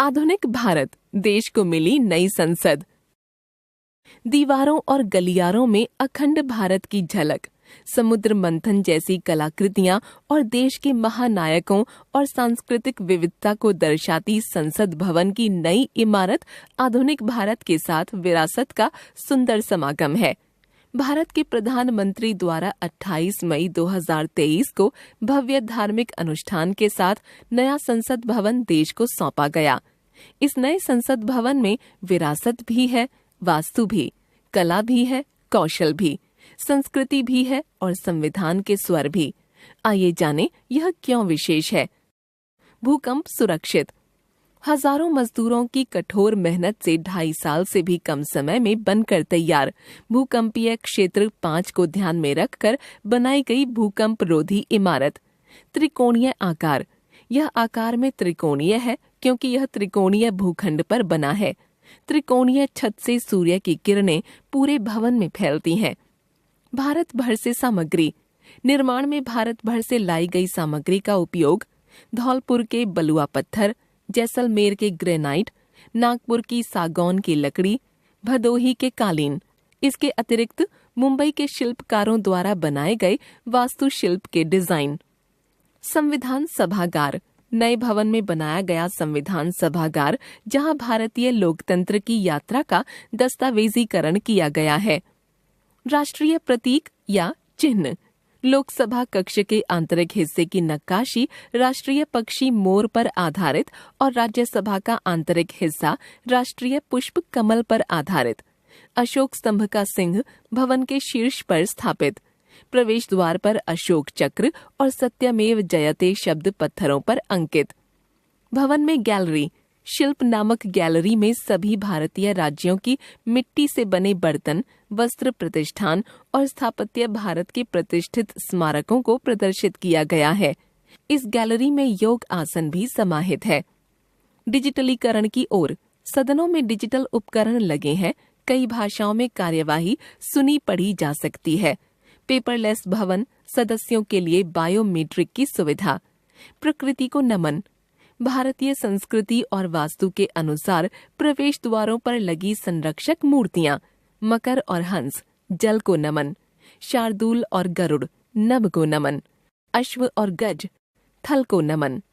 आधुनिक भारत, देश को मिली नई संसद। दीवारों और गलियारों में अखंड भारत की झलक, समुद्र मंथन जैसी कलाकृतियां और देश के महानायकों और सांस्कृतिक विविधता को दर्शाती संसद भवन की नई इमारत आधुनिक भारत के साथ विरासत का सुंदर समागम है। भारत के प्रधानमंत्री द्वारा 28 मई 2023 को भव्य धार्मिक अनुष्ठान के साथ नया संसद भवन देश को सौंपा गया। इस नए संसद भवन में विरासत भी है, वास्तु भी, कला भी है, कौशल भी, संस्कृति भी है और संविधान के स्वर भी। आइए जानें यह क्यों विशेष है। भूकंप सुरक्षित। हजारों मजदूरों की कठोर मेहनत से 2.5 साल से भी कम समय में बनकर तैयार भूकंपीय क्षेत्र 5 को ध्यान में रखकर बनाई गई भूकंप रोधी इमारत। त्रिकोणीय आकार। यह आकार में त्रिकोणीय है क्योंकि यह त्रिकोणीय भूखंड पर बना है। त्रिकोणीय छत से सूर्य की किरणें पूरे भवन में फैलती हैं। भारत भर से सामग्री। निर्माण में भारत भर से लाई गई सामग्री का उपयोग धौलपुर के बलुआ पत्थर, जैसलमेर के ग्रेनाइट, नागपुर की सागौन की लकड़ी, भदोही के कालीन। इसके अतिरिक्त मुंबई के शिल्पकारों द्वारा बनाए गए वास्तुशिल्प के डिजाइन। संविधान सभागार। नए भवन में बनाया गया संविधान सभागार, जहां भारतीय लोकतंत्र की यात्रा का दस्तावेजीकरण किया गया है। राष्ट्रीय प्रतीक या चिन्ह। लोकसभा कक्ष के आंतरिक हिस्से की नक्काशी राष्ट्रीय पक्षी मोर पर आधारित और राज्यसभा का आंतरिक हिस्सा राष्ट्रीय पुष्प कमल पर आधारित। अशोक स्तंभ का सिंह भवन के शीर्ष पर स्थापित। प्रवेश द्वार पर अशोक चक्र और सत्यमेव जयते शब्द पत्थरों पर अंकित। भवन में गैलरी। शिल्प नामक गैलरी में सभी भारतीय राज्यों की मिट्टी से बने बर्तन, वस्त्र प्रतिष्ठान और स्थापत्य भारत के प्रतिष्ठित स्मारकों को प्रदर्शित किया गया है। इस गैलरी में योग आसन भी समाहित है। डिजिटलीकरण की ओर। सदनों में डिजिटल उपकरण लगे हैं। कई भाषाओं में कार्यवाही सुनी पढ़ी जा सकती है। पेपरलेस भवन, सदस्यों के लिए बायोमेट्रिक की सुविधा। प्रकृति को नमन। भारतीय संस्कृति और वास्तु के अनुसार प्रवेश द्वारों पर लगी संरक्षक मूर्तियां। मकर और हंस, जल को नमन। शार्दूल और गरुड़, नभ को नमन। अश्व और गज, थल को नमन।